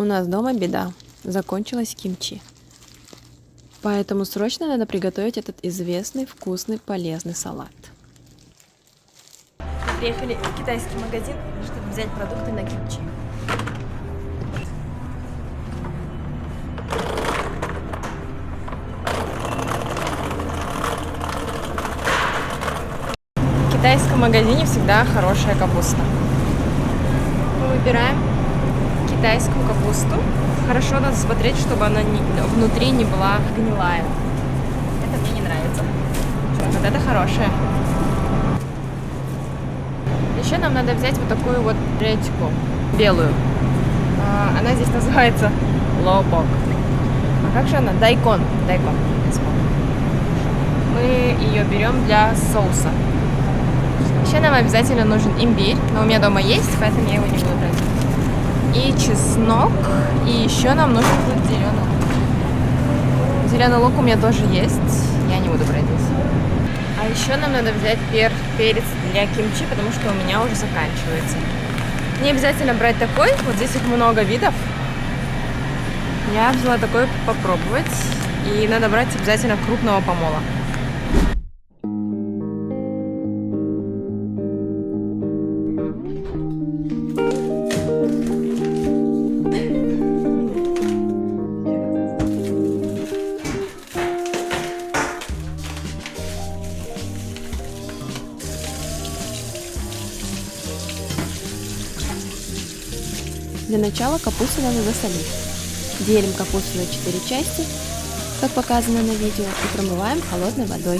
У нас дома беда. Закончилась кимчи. Поэтому срочно надо приготовить этот известный, вкусный, полезный салат. Мы приехали в китайский магазин, чтобы взять продукты на кимчи. В китайском магазине всегда хорошая капуста. Мы выбираем китайскую капусту. Хорошо надо смотреть, чтобы она внутри не была гнилая. Это мне не нравится. Вот это хорошая. Еще нам надо взять вот такую вот редьку белую. Она здесь называется лобок. А как же она? Дайкон. Дайкон. Мы ее берем для соуса. Еще нам обязательно нужен имбирь, но у меня дома есть, поэтому я его не буду брать. И чеснок, и еще нам нужен будет зеленый лук. Зеленый лук у меня тоже есть, я не буду брать здесь. А еще нам надо взять перец для кимчи, потому что у меня уже заканчивается. Не обязательно брать такой, вот здесь их много видов. Я взяла такой попробовать, и надо брать обязательно крупного помола. Для начала капусту надо засолить. Делим капусту на 4 части, как показано на видео, и промываем холодной водой.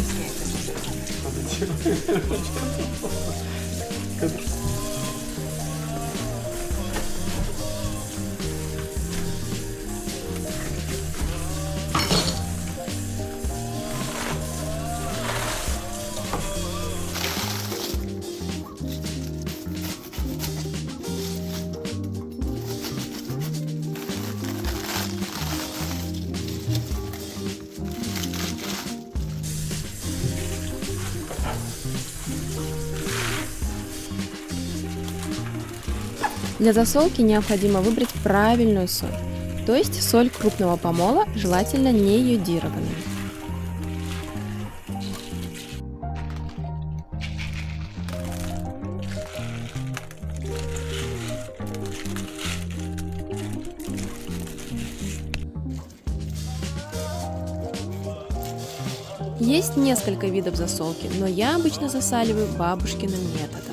Для засолки необходимо выбрать правильную соль, то есть соль крупного помола, желательно не йодированную. Есть несколько видов засолки, но я обычно засаливаю бабушкиным методом.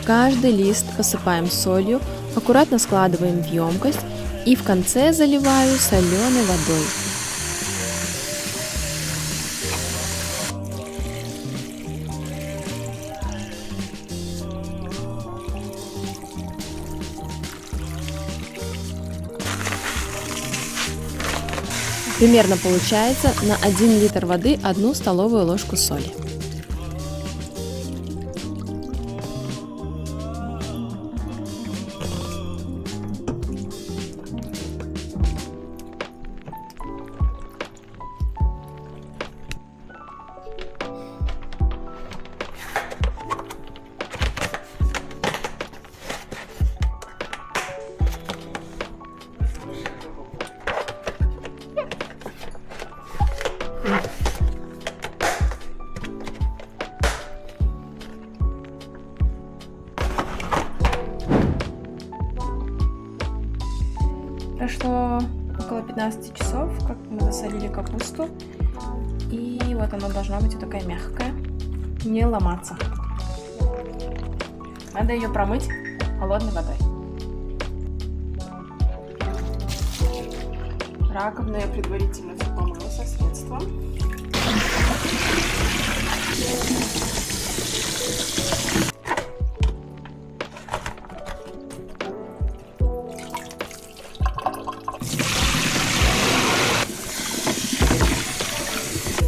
Каждый лист посыпаем солью, аккуратно складываем в емкость и в конце заливаю соленой водой. Примерно получается на 1 литр воды 1 столовую ложку соли. Прошло около 15 часов, как мы засолили капусту. И вот она должна быть вот такая мягкая, не ломаться. Надо ее промыть холодной водой. Раковину я предварительно все помыла со средством.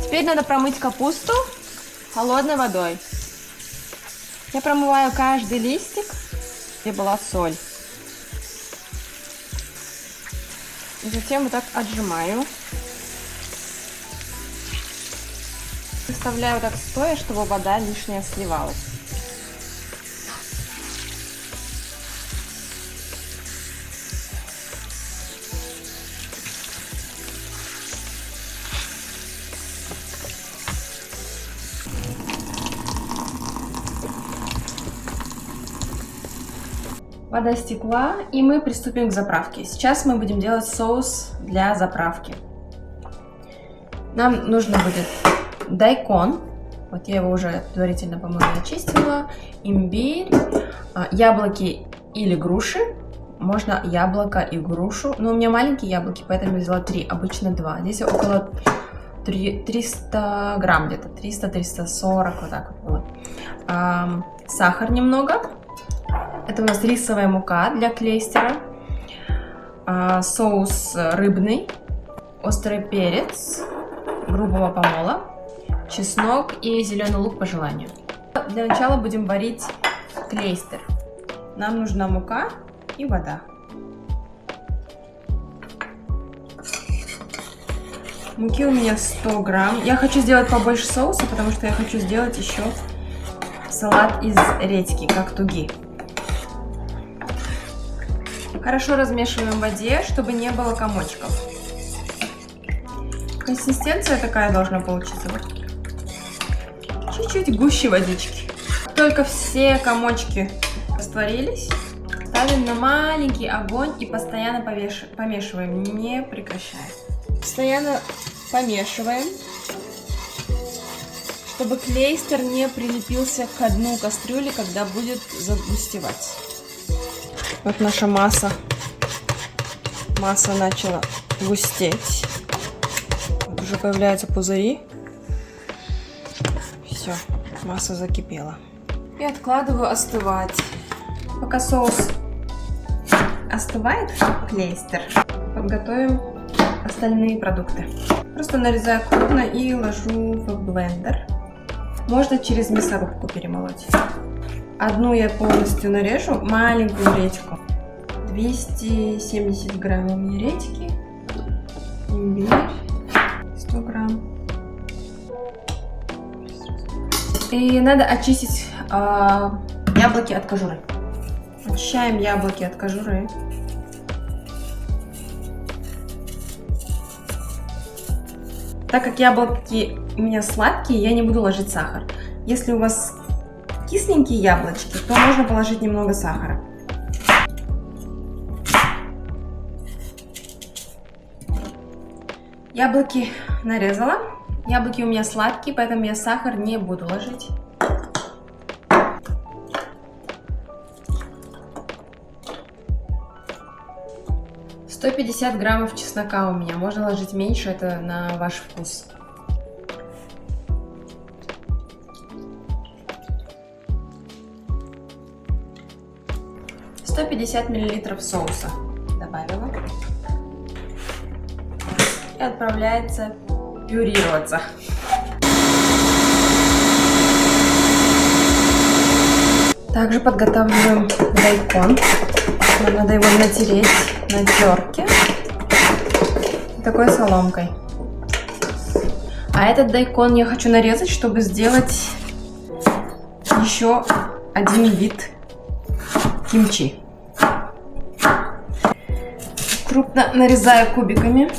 Теперь надо промыть капусту холодной водой. Я промываю каждый листик, где была соль. И затем вот так отжимаю. Оставляю так стоя, чтобы вода лишняя сливалась. Вода стекла, и мы приступим к заправке. Сейчас мы будем делать соус для заправки. Нам нужно будет дайкон. Вот я его уже предварительно, по-моему, очистила. Имбирь, яблоки или груши. Можно яблоко и грушу. Но у меня маленькие яблоки, поэтому я взяла 3, обычно 2. Здесь около 300 грамм где-то, 300-340, вот так вот было. Сахар немного. Это у нас рисовая мука для клейстера, соус рыбный, острый перец грубого помола, чеснок и зеленый лук по желанию. Для начала будем варить клейстер. Нам нужна мука и вода. Муки у меня 100 грамм. Я хочу сделать побольше соуса, потому что я хочу сделать еще салат из редьки, как туги. Хорошо размешиваем в воде, чтобы не было комочков. Консистенция такая должна получиться. Чуть-чуть гуще водички. Как только все комочки растворились, ставим на маленький огонь и постоянно помешиваем, не прекращая. Постоянно помешиваем, чтобы клейстер не прилепился к дну кастрюли, когда будет загустевать. Вот наша масса. Масса начала густеть. Вот уже появляются пузыри. Все, масса закипела. И откладываю остывать. Пока соус остывает, клейстер, подготовим остальные продукты. Просто нарезаю крупно и ложу в блендер. Можно через мясорубку перемолоть. Одну я полностью нарежу, маленькую редьку. 270 грамм у меня редьки. Имбирь 100 грамм. И надо очистить яблоки от кожуры. Очищаем яблоки от кожуры. Так как яблоки у меня сладкие, я не буду ложить сахар. Если у вас кисленькие яблочки, то можно положить немного сахара. Яблоки нарезала. Яблоки у меня сладкие, поэтому я сахар не буду ложить. — 150 граммов чеснока у меня. Можно ложить меньше, это на ваш вкус. — 150 миллилитров соуса добавила. И отправляется пюрироваться. Также подготавливаем дайкон. Нам надо его натереть на терке такой соломкой. А этот дайкон я хочу нарезать, чтобы сделать еще один вид кимчи. Крупно нарезаю кубиками.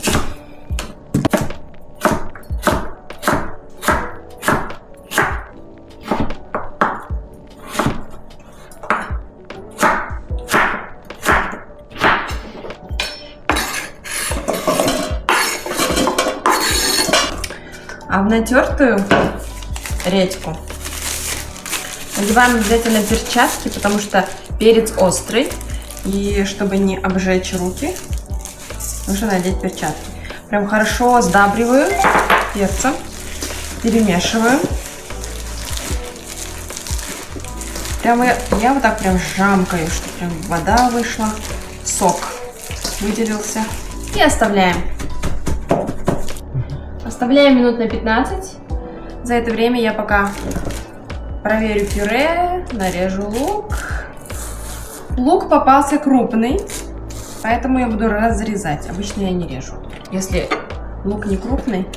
А в натертую редьку надеваем обязательно перчатки, потому что перец острый. И чтобы не обжечь руки, нужно надеть перчатки. Прям хорошо сдабриваю перцем, перемешиваю. Прямо я вот так прям жамкаю, чтобы прям вода вышла, сок выделился. И оставляем. Оставляем минут на 15. За это время я пока проверю пюре, нарежу лук. Лук попался крупный, поэтому я буду разрезать. Обычно я не режу. Если лук не крупный,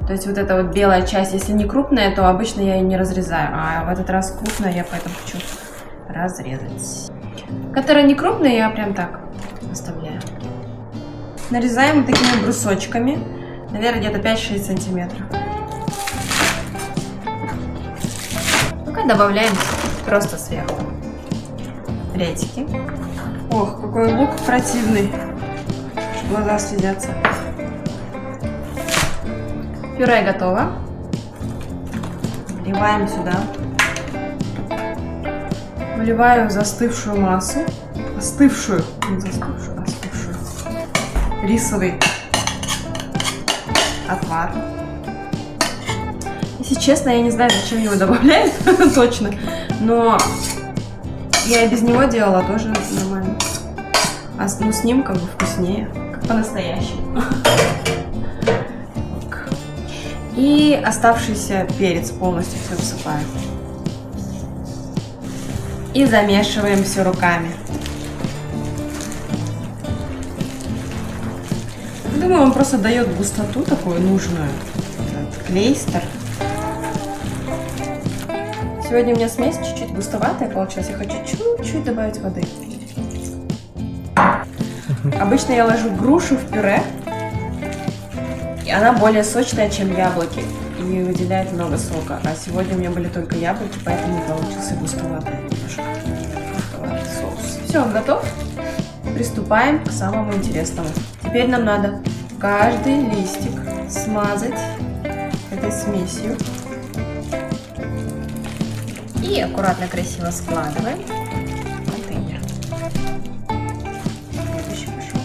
то То есть вот эта вот белая часть, если не крупная, то обычно я ее не разрезаю. А в этот раз крупная, я поэтому хочу разрезать. Которая не крупная, я прям так оставляю. Нарезаем такими брусочками. Наверное, где-то 5-6 сантиметров. Пока добавляем просто сверху редьки. Ох, какой лук противный. Глаза слезятся. Пюре готово. Вливаем сюда. Выливаю застывшую массу. Остывшую. Не застывшую, остывшую. Рисовый отвар. Если честно, я не знаю, зачем его добавляют точно. Но я и без него делала тоже нормально. А ну, с ним как бы вкуснее. Как по-настоящему. И оставшийся перец полностью все высыпаем. И замешиваем все руками. Думаю, он просто дает густоту такую нужную. Этот клейстер. Сегодня у меня смесь чуть-чуть густоватая получилась. Я хочу чуть-чуть добавить воды. Обычно я ложу грушу в пюре. И она более сочная, чем яблоки. И выделяет много сока. А сегодня у меня были только яблоки, поэтому получился густоватый немножко. Густоватый соус. Все, готов. Приступаем к самому интересному. Теперь нам надо каждый листик смазать этой смесью. И аккуратно, красиво складываем в контейнер. Следующий пошел.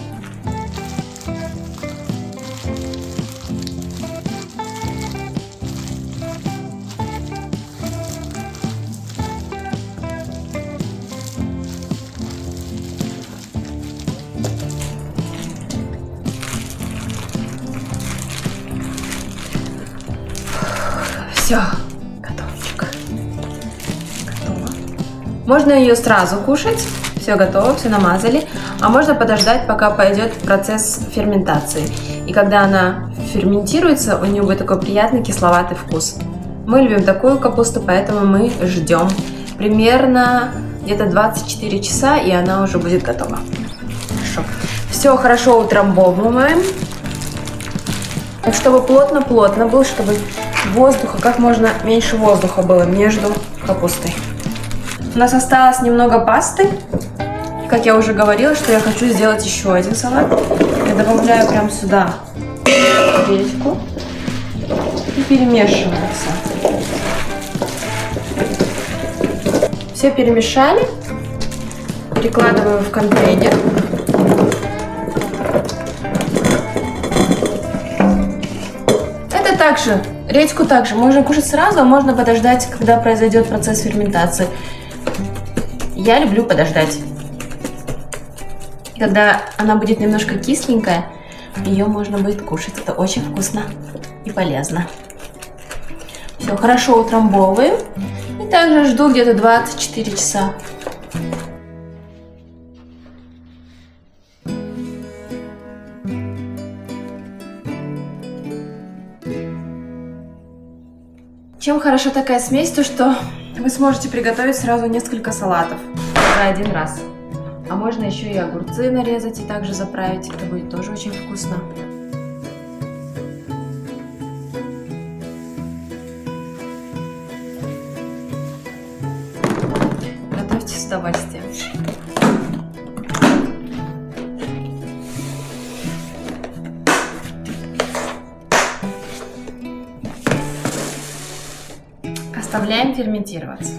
Все, готовчик. Готово. Можно ее сразу кушать. Все готово, все намазали. А можно подождать, пока пойдет процесс ферментации. И когда она ферментируется, у нее будет такой приятный кисловатый вкус. Мы любим такую капусту, поэтому мы ждем. Примерно где-то 24 часа, и она уже будет готова. Хорошо. Все хорошо утрамбовываем. Чтобы плотно-плотно было, чтобы воздуха, как можно меньше воздуха было между капустой. У нас осталось немного пасты. Как я уже говорила, что я хочу сделать еще один салат. Я добавляю прямо сюда редьку и перемешиваю все. Все перемешали. Перекладываю в контейнер. Также, редьку также можно кушать сразу, а можно подождать, когда произойдет процесс ферментации. Я люблю подождать. Когда она будет немножко кисленькая, ее можно будет кушать. Это очень вкусно и полезно. Все, хорошо утрамбовываем. И также жду где-то 24 часа. Чем хороша такая смесь, то что вы сможете приготовить сразу несколько салатов за один раз. А можно еще и огурцы нарезать и также заправить. Это будет тоже очень вкусно. Готовьте с удовольствием. Оставляем ферментироваться.